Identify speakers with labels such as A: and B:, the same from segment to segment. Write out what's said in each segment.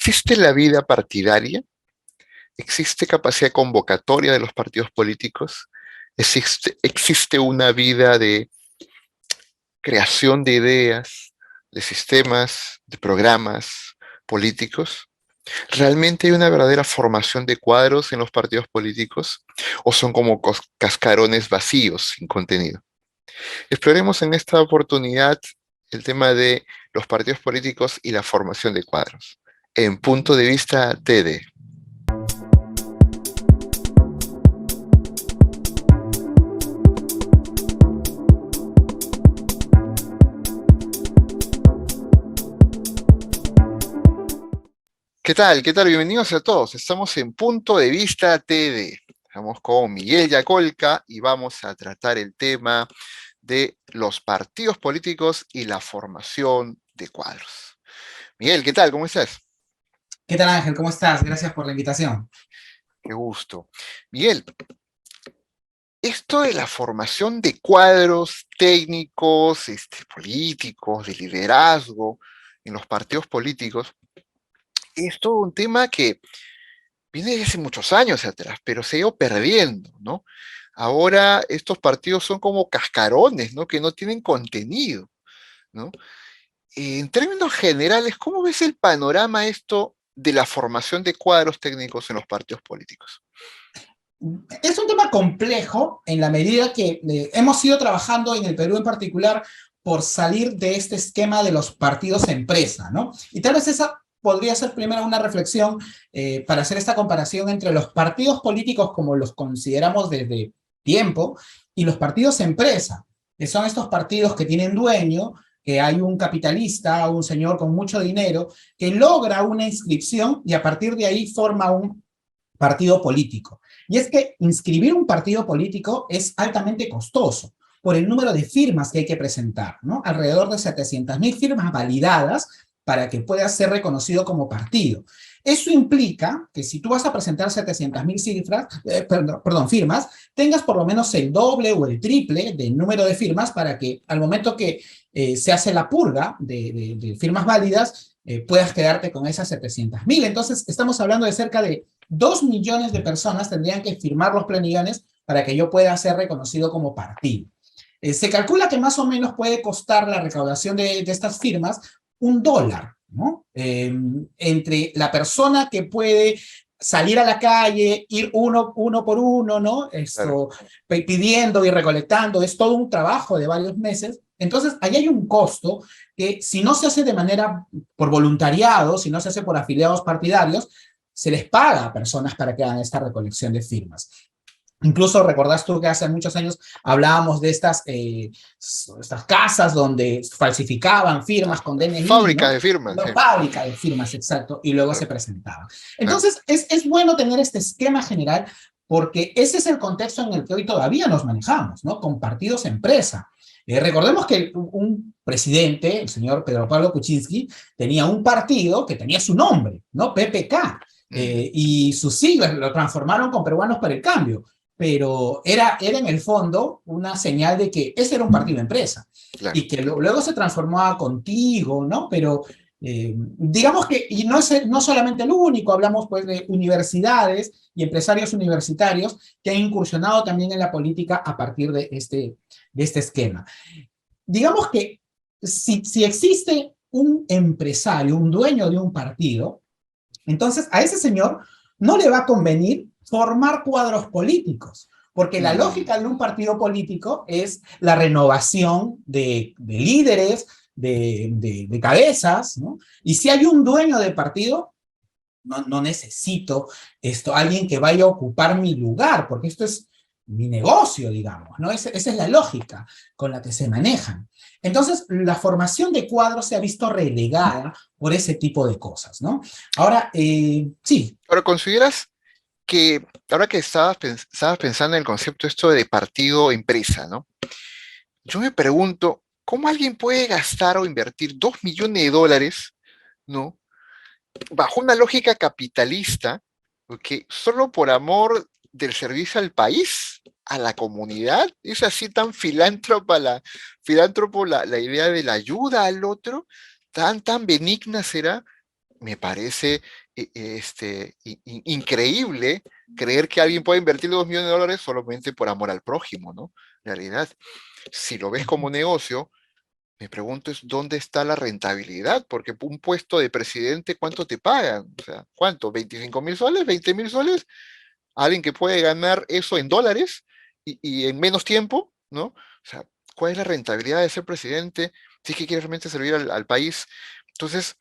A: ¿Existe la vida partidaria? ¿Existe capacidad convocatoria de los partidos políticos? ¿Existe una vida de creación de ideas, de sistemas, de programas políticos? ¿Realmente hay una verdadera formación de cuadros en los partidos políticos o son como cascarones vacíos sin contenido? Exploremos en esta oportunidad el tema de los partidos políticos y la formación de cuadros, en punto de vista TD. ¿Qué tal? ¿Qué tal? Bienvenidos a todos. Estamos en Punto de Vista TD. Estamos con Miguel Yacolca y vamos a tratar el tema de los partidos políticos y la formación de cuadros. Miguel, ¿qué tal? ¿Cómo estás?
B: ¿Qué tal, Ángel? ¿Cómo estás? Gracias por la invitación.
A: Qué gusto. Miguel, esto de la formación de cuadros técnicos, políticos, de liderazgo en los partidos políticos, es todo un tema que viene desde hace muchos años atrás, pero se ha ido perdiendo, ¿no? Ahora estos partidos son como cascarones, ¿no? Que no tienen contenido, ¿no? En términos generales, ¿cómo ves el panorama esto de la formación de cuadros técnicos en los partidos políticos?
B: Es un tema complejo en la medida que hemos ido trabajando en el Perú en particular por salir de este esquema de los partidos empresa, ¿no? Y tal vez esa podría ser primero una reflexión para hacer esta comparación entre los partidos políticos como los consideramos desde tiempo y los partidos empresa, que son estos partidos que tienen dueño, que hay un capitalista, un señor con mucho dinero, que logra una inscripción y a partir de ahí forma un partido político. Y es que inscribir un partido político es altamente costoso por el número de firmas que hay que presentar, ¿no? Alrededor de 700.000 firmas validadas para que pueda ser reconocido como partido. Eso implica que si tú vas a presentar 700.000 firmas, tengas por lo menos el doble o el triple del número de firmas para que al momento que se hace la purga de firmas válidas, puedas quedarte con esas 700.000. Entonces, estamos hablando de cerca de 2 millones de personas tendrían que firmar los planillones para que yo pueda ser reconocido como partido. Se calcula que más o menos puede costar la recaudación de estas firmas $1, ¿no? Entre la persona que puede salir a la calle, ir uno por uno, ¿no?
A: Claro.
B: Pidiendo y recolectando, es todo un trabajo de varios meses. Entonces, ahí hay un costo que si no se hace de manera por voluntariado, si no se hace por afiliados partidarios, se les paga a personas para que hagan esta recolección de firmas. Incluso recordás tú que hace muchos años hablábamos de estas casas donde falsificaban firmas con DNI,
A: Fábrica
B: ¿no?
A: de firmas,
B: No,
A: sí.
B: fábrica de firmas, exacto, y luego
A: Claro,
B: se presentaban.
A: claro.
B: Entonces, es bueno tener este esquema general porque ese es el contexto en el que hoy todavía nos manejamos, ¿no? Con partidos empresa. Recordemos que un presidente, el señor Pedro Pablo Kuczynski, tenía un partido que tenía su nombre, ¿no? PPK, y sus siglas lo transformaron con Peruanos para el Cambio, pero era en el fondo una señal de que ese era un partido empresa
A: Claro.
B: y que luego se transformó a Contigo, ¿no? Pero digamos que, y no solamente el único, hablamos pues de universidades y empresarios universitarios que han incursionado también en la política a partir de este esquema. Digamos que si existe un empresario, un dueño de un partido, entonces a ese señor no le va a convenir formar cuadros políticos, porque la
A: Mm,
B: lógica de un partido político es la renovación de líderes, de cabezas, ¿no? Y si hay un dueño de partido, no necesito alguien que vaya a ocupar mi lugar, porque esto es mi negocio, digamos, ¿no? Esa es la lógica con la que se manejan. Entonces, la formación de cuadros se ha visto relegada por ese tipo de cosas, ¿no? Ahora, sí.
A: Ahora, ¿consideras que, ahora que estabas pensando en el concepto esto de partido empresa, ¿no? Yo me pregunto, ¿cómo alguien puede gastar o invertir 2 millones de dólares, ¿no? Bajo una lógica capitalista, porque solo por amor del servicio al país, a la comunidad, es así tan filántropo la idea de la ayuda al otro, tan benigna será. me parece increíble creer que alguien puede invertir $2 millones solamente por amor al prójimo, ¿no? En realidad, si lo ves como negocio, me pregunto es dónde está la rentabilidad, porque un puesto de presidente, ¿cuánto te pagan? O sea, ¿cuánto? ¿25.000 soles? ¿20.000 soles? Alguien que puede ganar eso en dólares y en menos tiempo, ¿no? O sea, ¿cuál es la rentabilidad de ser presidente si es que quiere realmente servir al país? Entonces,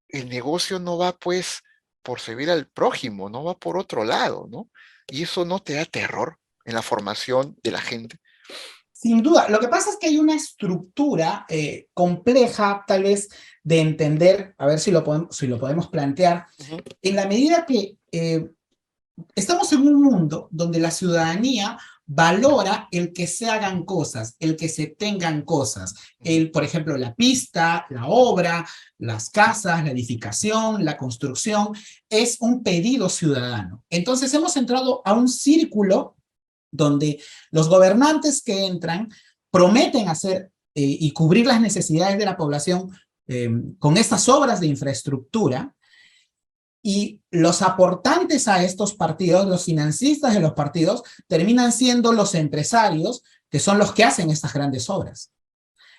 A: el negocio no va pues por servir al prójimo, no va por otro lado, ¿no? Y eso no te da terror en la formación de la gente.
B: Sin duda, lo que pasa es que hay una estructura compleja, tal vez, de entender, a ver si lo podemos plantear,
A: Ujú.
B: en la medida que estamos en un mundo donde la ciudadanía valora el que se hagan cosas, el que se tengan cosas, por ejemplo, la pista, la obra, las casas, la edificación, la construcción, es un pedido ciudadano. Entonces hemos entrado a un círculo donde los gobernantes que entran prometen hacer y cubrir las necesidades de la población con estas obras de infraestructura, y los aportantes a estos partidos, los financistas de los partidos, terminan siendo los empresarios que son los que hacen estas grandes obras.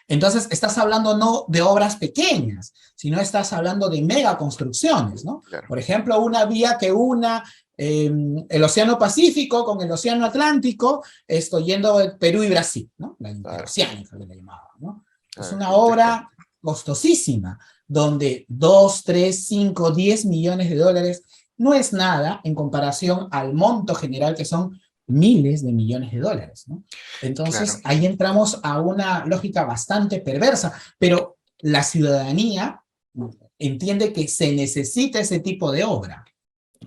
B: Entonces, estás hablando no de obras pequeñas, sino estás hablando de megaconstrucciones, ¿no?
A: Claro.
B: Por ejemplo, una vía que una el Océano Pacífico con el Océano Atlántico, esto yendo de Perú y Brasil, ¿no? La interoceánica que le llamaban, ¿no? Es una obra costosísima, donde 2, 3, 5, 10 millones de dólares no es nada en comparación al monto general que son miles de millones de dólares, ¿no? Entonces,
A: Claro.
B: ahí entramos a una lógica bastante perversa, pero la ciudadanía entiende que se necesita ese tipo de obra,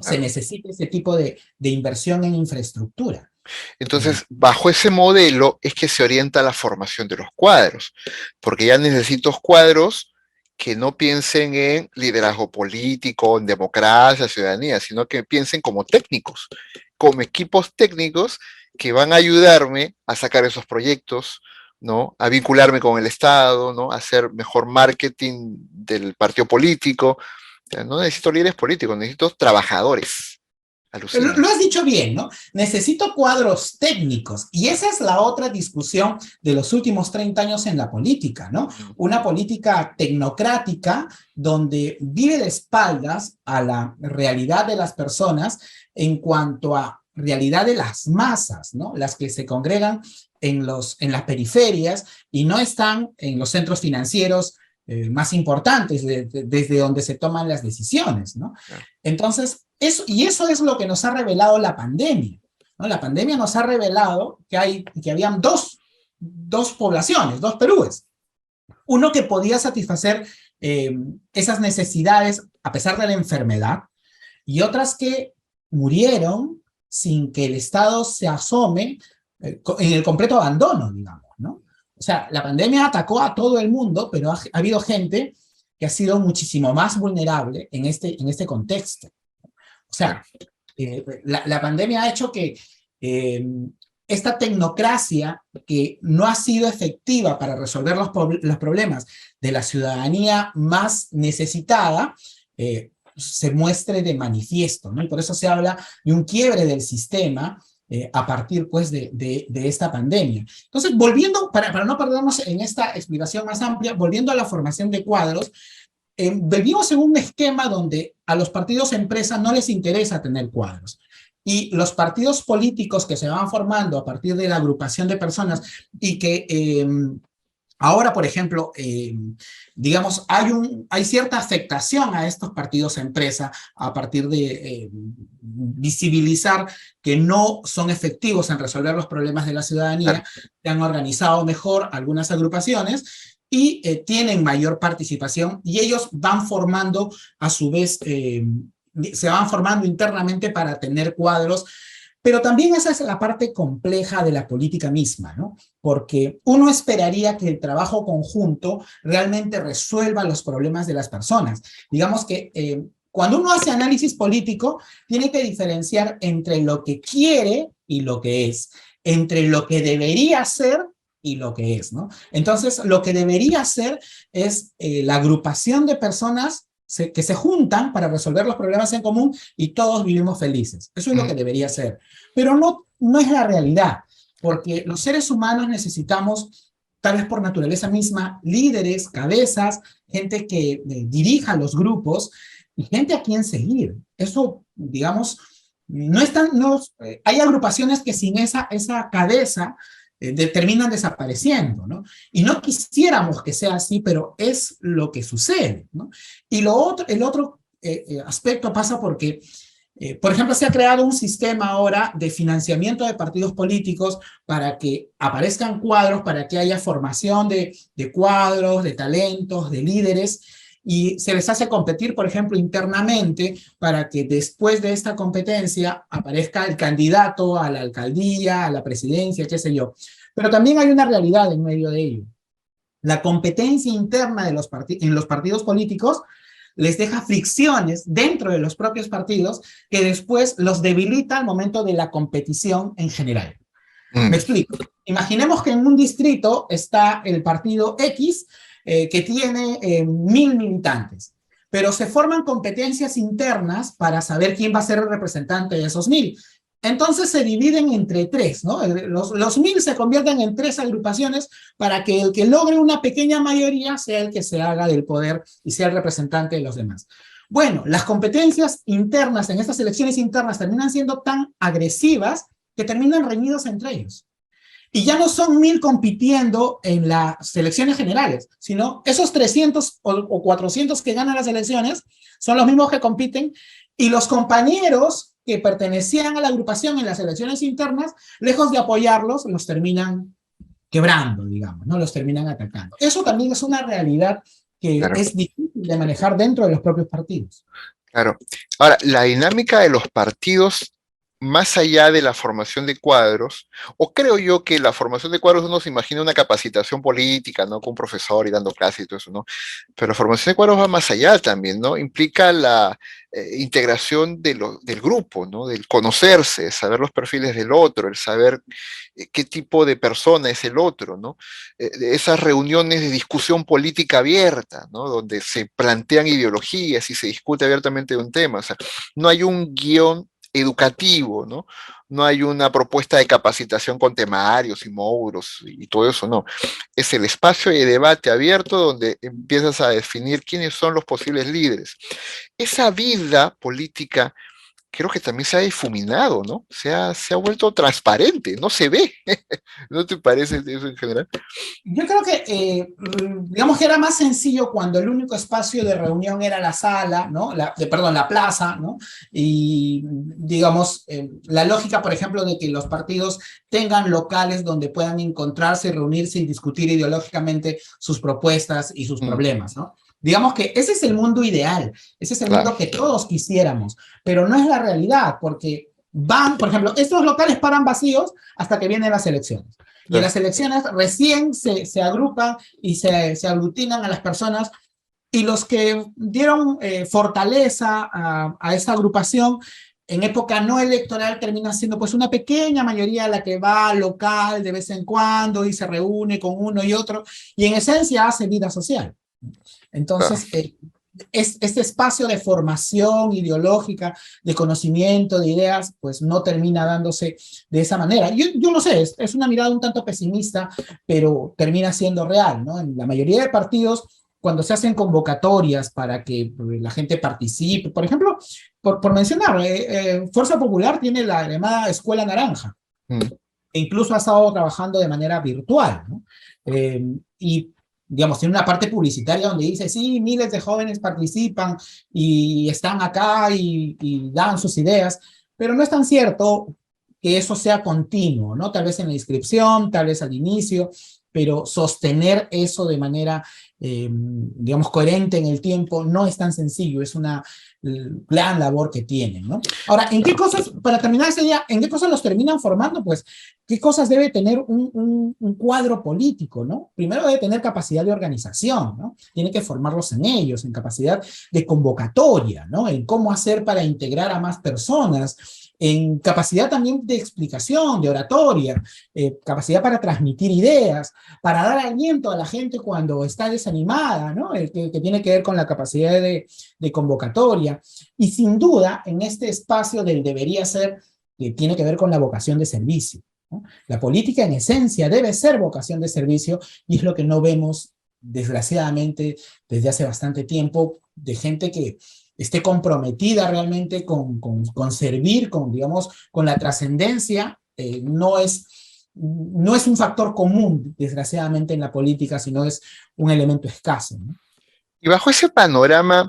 B: se necesita ese tipo de inversión en infraestructura.
A: Entonces, bajo ese modelo es que se orienta la formación de los cuadros, porque ya necesito cuadros que no piensen en liderazgo político, en democracia, ciudadanía, sino que piensen como técnicos, como equipos técnicos que van a ayudarme a sacar esos proyectos, ¿no? A vincularme con el Estado, ¿no? A hacer mejor marketing del partido político. O sea, no necesito líderes políticos, necesito trabajadores. Alucina.
B: Lo has dicho bien, ¿no? Necesito cuadros técnicos, y esa es la otra discusión de los últimos 30 años en la política, ¿no? Una política tecnocrática donde vive de espaldas a la realidad de las personas en cuanto a realidad de las masas, ¿no? Las que se congregan en las periferias y no están en los centros financieros más importantes, desde donde se toman las decisiones, ¿no? Entonces, eso es lo que nos ha revelado la pandemia, ¿no? La pandemia nos ha revelado que habían dos poblaciones, dos Perúes. Uno que podía satisfacer esas necesidades a pesar de la enfermedad, y otras que murieron sin que el Estado se asome en el completo abandono, digamos, ¿no? O sea, la pandemia atacó a todo el mundo, pero ha habido gente que ha sido muchísimo más vulnerable en este contexto. O sea, la pandemia ha hecho que esta tecnocracia, que no ha sido efectiva para resolver los problemas de la ciudadanía más necesitada, se muestre de manifiesto, ¿no? Y por eso se habla de un quiebre del sistema a partir, pues, de esta pandemia. Entonces, volviendo, para no perdernos en esta explicación más amplia, volviendo a la formación de cuadros, vivimos en un esquema donde a los partidos empresa no les interesa tener cuadros. Y los partidos políticos que se van formando a partir de la agrupación de personas y que ahora, por ejemplo, digamos, hay cierta afectación a estos partidos empresa a partir de visibilizar que no son efectivos en resolver los problemas de la ciudadanía, se han organizado mejor algunas agrupaciones y tienen mayor participación, y ellos van formando a su vez, se van formando internamente para tener cuadros. Pero también esa es la parte compleja de la política misma, ¿no? Porque uno esperaría que el trabajo conjunto realmente resuelva los problemas de las personas. Digamos que cuando uno hace análisis político, tiene que diferenciar entre lo que quiere y lo que es, entre lo que debería ser y lo que es, ¿no? Entonces, lo que debería ser es la agrupación de personas que se juntan para resolver los problemas en común y todos vivimos felices. Eso es lo que debería ser. Pero no es la realidad, porque los seres humanos necesitamos, tal vez por naturaleza misma, líderes, cabezas, gente que dirija los grupos y gente a quien seguir. Eso, digamos, hay agrupaciones que sin esa cabeza terminan desapareciendo, ¿no? Y no quisiéramos que sea así, pero es lo que sucede, ¿no? Y el otro aspecto pasa porque, por ejemplo, se ha creado un sistema ahora de financiamiento de partidos políticos para que aparezcan cuadros, para que haya formación de cuadros, de talentos, de líderes, y se les hace competir, por ejemplo, internamente, para que después de esta competencia aparezca el candidato a la alcaldía, a la presidencia, qué sé yo. Pero también hay una realidad en medio de ello. La competencia interna en los partidos políticos les deja fricciones dentro de los propios partidos que después los debilita al momento de la competición en general. Me explico. Imaginemos que en un distrito está el partido X, que tiene 1000 militantes, pero se forman competencias internas para saber quién va a ser el representante de esos 1000. Entonces se dividen entre 3, ¿no? Los 1000 se convierten en 3 agrupaciones para que el que logre una pequeña mayoría sea el que se haga del poder y sea el representante de los demás. Bueno, las competencias internas en estas elecciones internas terminan siendo tan agresivas que terminan reñidos entre ellos. Y ya no son 1000 compitiendo en las elecciones generales, sino esos 300 o 400 que ganan las elecciones son los mismos que compiten, y los compañeros que pertenecían a la agrupación en las elecciones internas, lejos de apoyarlos, los terminan quebrando, digamos, ¿no? Los terminan atacando. Eso también es una realidad que es difícil de manejar dentro de los propios partidos.
A: Claro. Ahora, la dinámica de los partidos, más allá de la formación de cuadros, o creo yo que la formación de cuadros uno se imagina una capacitación política, ¿no? Con un profesor y dando clases y todo eso, ¿no? Pero la formación de cuadros va más allá también, ¿no? Implica la integración del grupo, ¿no? Del conocerse, saber los perfiles del otro, el saber qué tipo de persona es el otro, ¿no? Esas reuniones de discusión política abierta, ¿no? Donde se plantean ideologías y se discute abiertamente de un tema. O sea, no hay un guión educativo, ¿no? No hay una propuesta de capacitación con temarios y módulos y todo eso, no. Es el espacio de debate abierto donde empiezas a definir quiénes son los posibles líderes. Esa vida política creo que también se ha difuminado, ¿no? Se ha vuelto transparente, no se ve. ¿No te parece eso en general?
B: Yo creo que, digamos que era más sencillo cuando el único espacio de reunión era la sala, ¿no? La plaza, ¿no? Y, digamos, la lógica, por ejemplo, de que los partidos tengan locales donde puedan encontrarse, reunirse y discutir ideológicamente sus propuestas y sus problemas, ¿no? Digamos que ese es el mundo ideal, ese es el mundo que todos quisiéramos, pero no es la realidad, porque por ejemplo, estos locales paran vacíos hasta que vienen las elecciones. Y en las elecciones recién se agrupan y se aglutinan a las personas, y los que dieron fortaleza a esa agrupación en época no electoral termina siendo pues una pequeña mayoría la que va al local de vez en cuando y se reúne con uno y otro, y en esencia hace vida social. Entonces, este espacio de formación ideológica, de conocimiento, de ideas, pues no termina dándose de esa manera. Yo lo sé, es una mirada un tanto pesimista, pero termina siendo real, ¿no? En la mayoría de partidos, cuando se hacen convocatorias para que la gente participe, por ejemplo, por mencionar, Fuerza Popular tiene la llamada Escuela Naranja, e incluso ha estado trabajando de manera virtual, ¿no? Y digamos, tiene una parte publicitaria donde dice, sí, miles de jóvenes participan y están acá y dan sus ideas, pero no es tan cierto que eso sea continuo, ¿no? Tal vez en la inscripción, tal vez al inicio, pero sostener eso de manera, digamos, coherente en el tiempo no es tan sencillo, es una gran labor que tienen, ¿no? Ahora, ¿en qué cosas, para terminar ese día, en qué cosas los terminan formando? Pues, ¿qué cosas debe tener un cuadro político, ¿no? Primero debe tener capacidad de organización, ¿no? Tiene que formarlos en ellos, en capacidad de convocatoria, ¿no? En cómo hacer para integrar a más personas, en capacidad también de explicación, de oratoria, capacidad para transmitir ideas, para dar aliento a la gente cuando está desanimada, ¿no? Que tiene que ver con la capacidad de convocatoria. Y sin duda, en este espacio del debería ser, que tiene que ver con la vocación de servicio, ¿no? La política en esencia debe ser vocación de servicio y es lo que no vemos, desgraciadamente, desde hace bastante tiempo, de gente que esté comprometida realmente con servir, con, digamos, con la trascendencia, no es un factor común, desgraciadamente, en la política, sino es un elemento escaso, ¿no?
A: Y bajo ese panorama,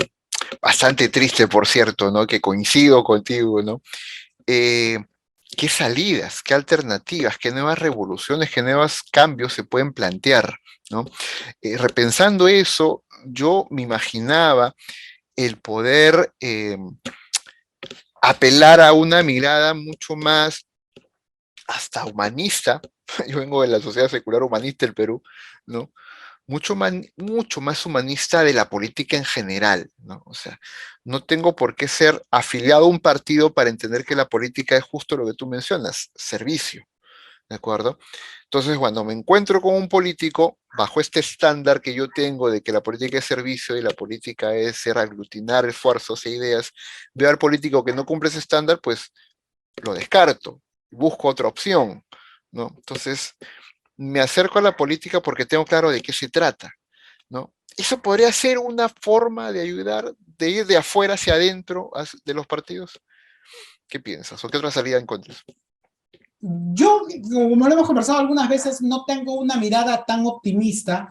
A: bastante triste, por cierto, ¿no? Que coincido contigo, ¿no? Eh, ¿Qué salidas, qué alternativas, qué nuevas revoluciones, qué nuevos cambios se pueden plantear, ¿no? Repensando eso, yo me imaginaba el poder apelar a una mirada mucho más hasta humanista. Yo vengo de la Sociedad Secular Humanista del Perú, ¿no? Mucho más humanista de la política en general, ¿no? O sea, no tengo por qué ser afiliado a un partido para entender que la política es justo lo que tú mencionas, servicio, ¿de acuerdo? Entonces, cuando me encuentro con un político, bajo este estándar que yo tengo de que la política es servicio y la política es ser aglutinar esfuerzos e ideas, veo al político que no cumple ese estándar, pues lo descarto, busco otra opción, ¿no? Entonces, me acerco a la política porque tengo claro de qué se trata, ¿no? Eso podría ser una forma de ayudar, de ir de afuera hacia adentro de los partidos. ¿Qué piensas? ¿O qué otra salida encuentras?
B: Yo, como lo hemos conversado algunas veces, no tengo una mirada tan optimista,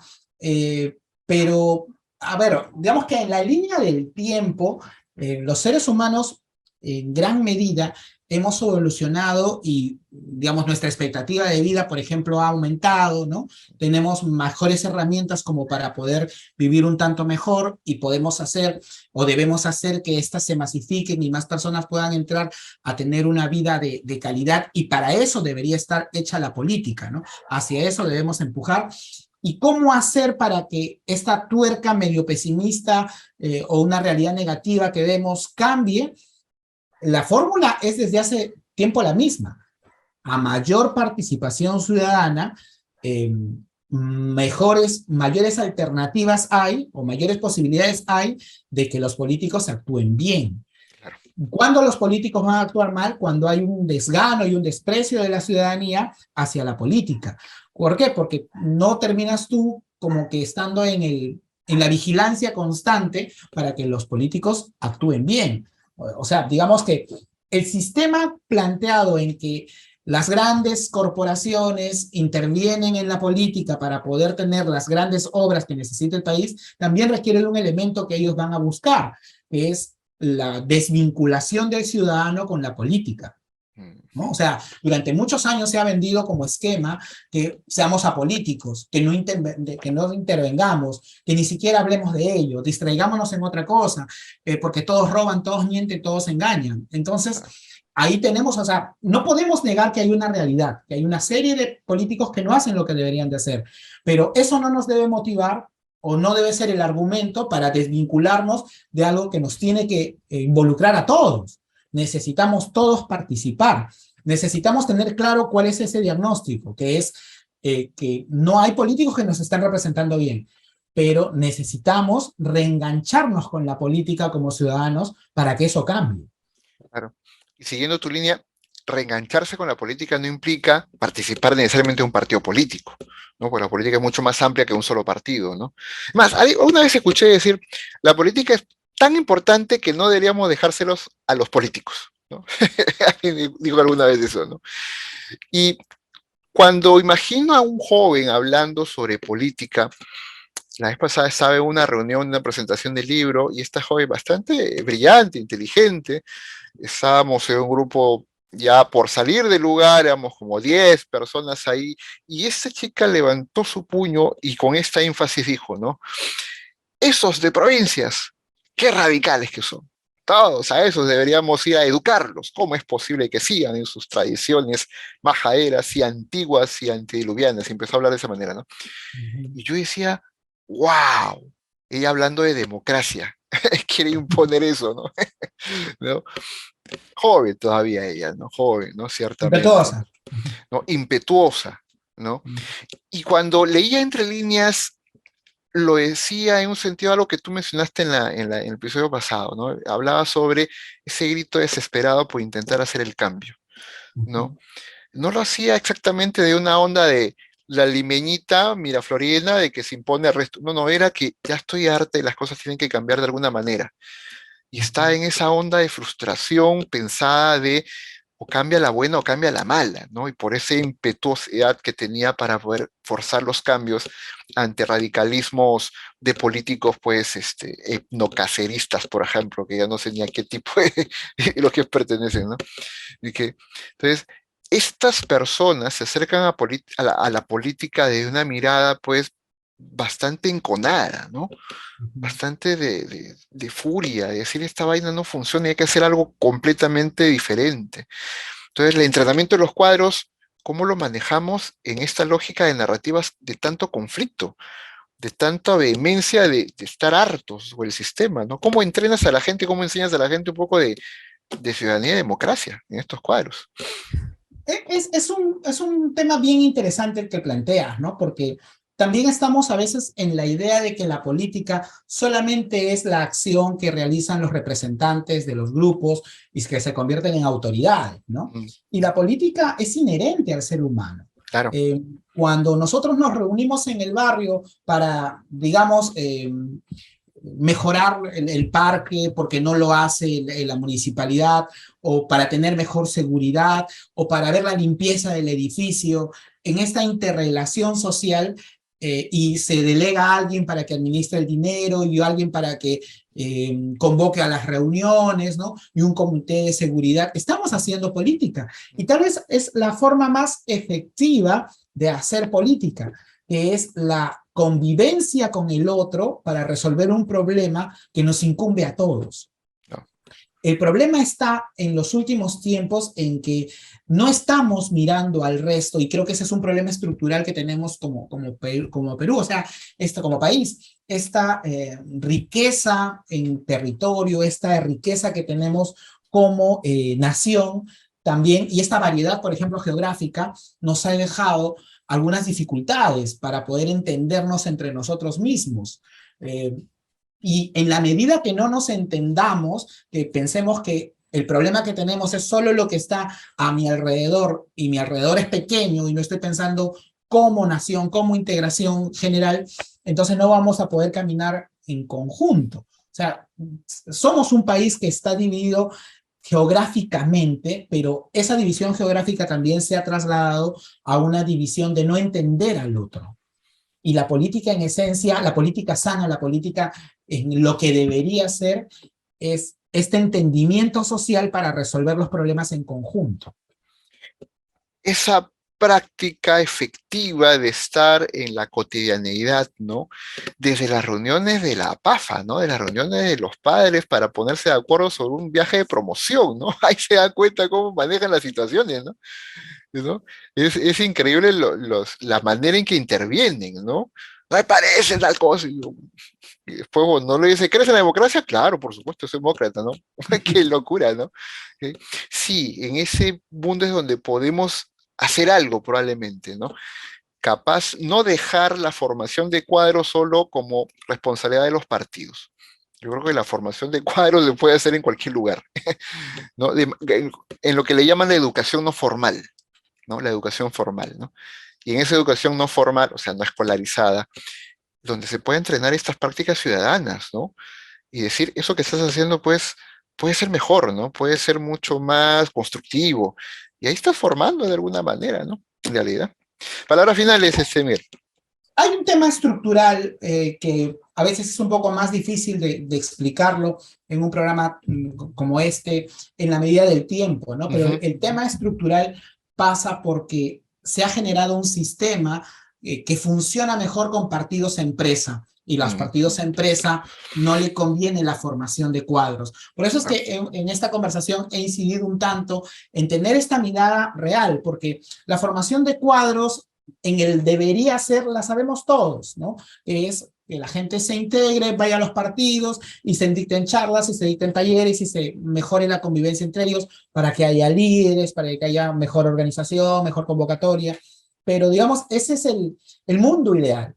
B: pero, a ver, digamos que en la línea del tiempo, los seres humanos, en gran medida, hemos evolucionado y, digamos, nuestra expectativa de vida, por ejemplo, ha aumentado, ¿no? Tenemos mejores herramientas como para poder vivir un tanto mejor y podemos hacer o debemos hacer que éstas se masifiquen y más personas puedan entrar a tener una vida de calidad, y para eso debería estar hecha la política, ¿no? Hacia eso debemos empujar. ¿Y cómo hacer para que esta tuerca medio pesimista o una realidad negativa que vemos cambie? La fórmula es desde hace tiempo la misma. A mayor participación ciudadana, mayores alternativas hay o mayores posibilidades hay de que los políticos actúen bien.
A: Claro.
B: ¿Cuándo los políticos van a actuar mal? Cuando hay un desgano y un desprecio de la ciudadanía hacia la política. ¿Por qué? Porque no terminas tú como que estando en la vigilancia constante para que los políticos actúen bien. O sea, digamos que el sistema planteado en que las grandes corporaciones intervienen en la política para poder tener las grandes obras que necesita el país, también requiere de un elemento que ellos van a buscar, que es la desvinculación del ciudadano con la política, ¿no? O sea, durante muchos años se ha vendido como esquema que seamos apolíticos, que no intervengamos, que ni siquiera hablemos de ello, distraigámonos en otra cosa, porque todos roban, todos mienten, todos engañan. Entonces, ahí tenemos, o sea, no podemos negar que hay una realidad, que hay una serie de políticos que no hacen lo que deberían de hacer, pero eso no nos debe motivar o no debe ser el argumento para desvincularnos de algo que nos tiene que involucrar a todos. Necesitamos todos participar. Necesitamos tener claro cuál es ese diagnóstico, que es que no hay políticos que nos están representando bien, pero necesitamos reengancharnos con la política como ciudadanos para que eso cambie.
A: Claro. Y siguiendo tu línea, reengancharse con la política no implica participar necesariamente en un partido político, ¿no? Porque la política es mucho más amplia que un solo partido, ¿no? Más, una vez escuché decir, la política es tan importante que no deberíamos dejárselos a los políticos, ¿no? Digo alguna vez eso, ¿no? Y cuando imagino a un joven hablando sobre política, la vez pasada estaba en una reunión, una presentación del libro, y esta joven bastante brillante, inteligente, estábamos en un grupo ya por salir del lugar, éramos como 10 personas ahí, y esta chica levantó su puño y con esta énfasis dijo, ¿no? Esos de provincias, qué radicales que son. Todos a esos deberíamos ir a educarlos. ¿Cómo es posible que sigan en sus tradiciones majaderas y antiguas y antediluvianas? Y empezó a hablar de esa manera, ¿no?
B: Uh -huh.
A: Y yo decía, wow, ella hablando de democracia, quiere imponer eso, ¿no? ¿No? joven todavía ella, ¿no? Joven, ¿no? Ciertamente,
B: Impetuosa.
A: ¿no? Impetuosa, ¿no? Y cuando leía entre líneas, lo decía en un sentido a lo que tú mencionaste en el episodio pasado, ¿no? Hablaba sobre ese grito desesperado por intentar hacer el cambio, ¿no? No lo hacía exactamente de una onda de la limeñita mirafloriana de que se impone al resto. No, no, era que ya estoy harta y las cosas tienen que cambiar de alguna manera. Y está en esa onda de frustración pensada de o cambia la buena o cambia la mala, ¿no? Y por esa impetuosidad que tenía para poder forzar los cambios ante radicalismos de políticos, pues, etnocaceristas, por ejemplo, que ya no sé ni a qué tipo de lo que pertenecen, ¿no? Y que, entonces, estas personas se acercan a la política de una mirada, pues, bastante enconada, ¿no? Bastante de furia, de decir esta vaina no funciona y hay que hacer algo completamente diferente. Entonces, el entrenamiento de los cuadros, ¿cómo lo manejamos en esta lógica de narrativas de tanto conflicto, de tanta vehemencia de estar hartos por el sistema, ¿no? ¿Cómo entrenas a la gente, cómo enseñas a la gente un poco de ciudadanía y democracia en estos cuadros?
B: Es un tema bien interesante el que planteas, ¿no? Porque también estamos a veces en la idea de que la política solamente es la acción que realizan los representantes de los grupos y que se convierten en autoridades, ¿no?
A: Mm,
B: Y la política es inherente al ser humano.
A: claro,
B: Eh, Cuando nosotros nos reunimos en el barrio para, digamos, mejorar el parque porque no lo hace la municipalidad, o para tener mejor seguridad, o para ver la limpieza del edificio, en esta interrelación social, y se delega a alguien para que administre el dinero y a alguien para que convoque a las reuniones, ¿no? Y un comité de seguridad. Estamos haciendo política. Y tal vez es la forma más efectiva de hacer política, que es la convivencia con el otro para resolver un problema que nos incumbe a todos.
A: no,
B: El problema está en los últimos tiempos en que no estamos mirando al resto, y creo que ese es un problema estructural que tenemos como Perú, o sea, como país. Esta riqueza en territorio, esta riqueza que tenemos como nación también, y esta variedad, por ejemplo, geográfica, nos ha dejado algunas dificultades para poder entendernos entre nosotros mismos. Eh, y en la medida que no nos entendamos, que pensemos que el problema que tenemos es solo lo que está a mi alrededor, y mi alrededor es pequeño y no estoy pensando como nación, como integración general, entonces no vamos a poder caminar en conjunto. O sea, somos un país que está dividido geográficamente, pero esa división geográfica también se ha trasladado a una división de no entender al otro. Y la política en esencia, la política sana, la política en lo que debería ser, es este entendimiento social para resolver los problemas en conjunto.
A: esa práctica efectiva de estar en la cotidianeidad, ¿no? Desde las reuniones de la PAFA, ¿no? De las reuniones de los padres para ponerse de acuerdo sobre un viaje de promoción, ¿no? Ahí se da cuenta cómo manejan las situaciones, ¿no? ¿No? Es increíble la manera en que intervienen, ¿no? No me parece tal cosa. Y después, bueno, no le dice, ¿crees en la democracia? Claro, por supuesto, soy demócrata, ¿no? Qué locura, ¿no? ¿Sí? Sí, en ese mundo es donde podemos hacer algo probablemente, ¿no? Capaz no dejar la formación de cuadros solo como responsabilidad de los partidos. Yo creo que la formación de cuadros se puede hacer en cualquier lugar, ¿no? En lo que le llaman la educación no formal, ¿no? La educación formal, ¿no? Y en esa educación no formal, o sea, no escolarizada, donde se puede entrenar estas prácticas ciudadanas, ¿no? Y decir, eso que estás haciendo, pues, puede ser mejor, ¿no? Puede ser mucho más constructivo. Y ahí estás formando de alguna manera, ¿no? En realidad. Palabras finales, Mir.
B: Hay un tema estructural que a veces es un poco más difícil de explicarlo en un programa como este, en la medida del tiempo, ¿no? Pero el tema estructural pasa porque se ha generado un sistema que funciona mejor con partidos empresa, y los partidos empresa no le conviene la formación de cuadros. Por eso es que en esta conversación he incidido un tanto en tener esta mirada real, porque la formación de cuadros en el debería ser, la sabemos todos, ¿no? Es que la gente se integre, vaya a los partidos y se dicten charlas y se dicten talleres y se mejore la convivencia entre ellos para que haya líderes, para que haya mejor organización, mejor convocatoria. Pero digamos, ese es el mundo ideal.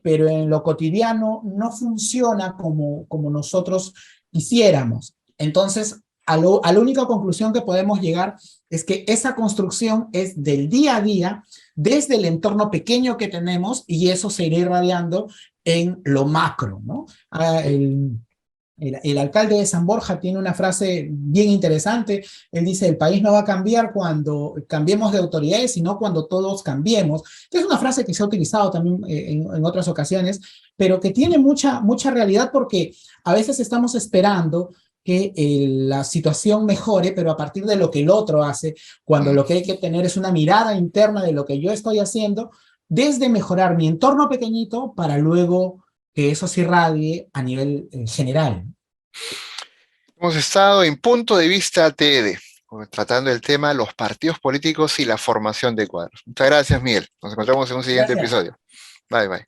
B: Pero en lo cotidiano no funciona como nosotros quisiéramos. Entonces, a la única conclusión que podemos llegar es que esa construcción es del día a día, desde el entorno pequeño que tenemos, y eso se irá irradiando en lo macro, ¿no? El alcalde de San Borja tiene una frase bien interesante. Él dice, el país no va a cambiar cuando cambiemos de autoridades, sino cuando todos cambiemos. Es una frase que se ha utilizado también en otras ocasiones, pero que tiene mucha realidad porque a veces estamos esperando que la situación mejore, pero a partir de lo que el otro hace, cuando lo que hay que tener es una mirada interna de lo que yo estoy haciendo, desde mejorar mi entorno pequeñito para luego que eso se irradie a nivel general.
A: Hemos estado en Punto de Vista TED, tratando el tema los partidos políticos y la formación de cuadros. Muchas gracias, Miguel. Nos encontramos en un siguiente
B: Gracias.
A: episodio. Bye, bye.